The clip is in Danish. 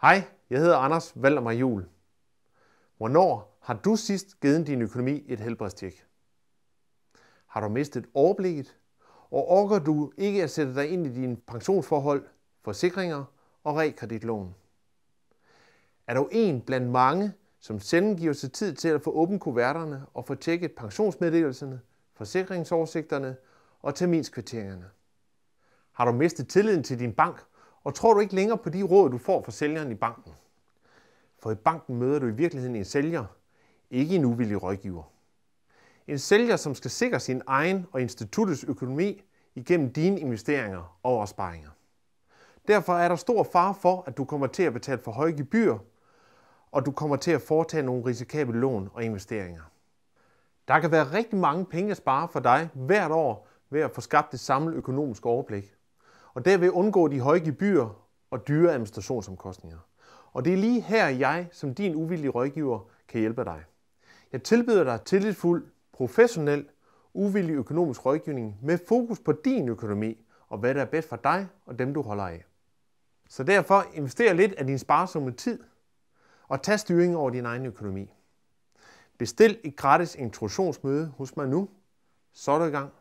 Hej, jeg hedder Anders Valdemar Juhl. Hvornår har du sidst givet din økonomi et helbredstjek? Har du mistet overblikket, og orker du ikke at sætte dig ind i dine pensionsforhold, forsikringer og realkreditlån? Er du en blandt mange, som sjældent giver sig tid til at få åbent kuverterne og få tjekket pensionsmeddelelserne, forsikringsoversigterne og terminskvitteringerne? Har du mistet tilliden til din bank, og tror du ikke længere på de råd, du får fra sælgeren i banken? For i banken møder du i virkeligheden en sælger, ikke en uvillig rådgiver. En sælger, som skal sikre sin egen og instituttets økonomi igennem dine investeringer og opsparinger. Derfor er der stor fare for, at du kommer til at betale for høje gebyrer, og du kommer til at foretage nogle risikable lån og investeringer. Der kan være rigtig mange penge at spare for dig hvert år ved at få skabt et samlet økonomisk overblik, og derved undgå de høje gebyrer og dyre administrationsomkostninger. Og det er lige her, jeg som din uvillige rådgiver kan hjælpe dig. Jeg tilbyder dig tillidsfuld, professionel, uvillig økonomisk rådgivning med fokus på din økonomi og hvad der er bedst for dig og dem, du holder af. Så derfor invester lidt af din sparsomme tid og tag styringen over din egen økonomi. Bestil et gratis introduktionsmøde hos mig nu, så er du i gang.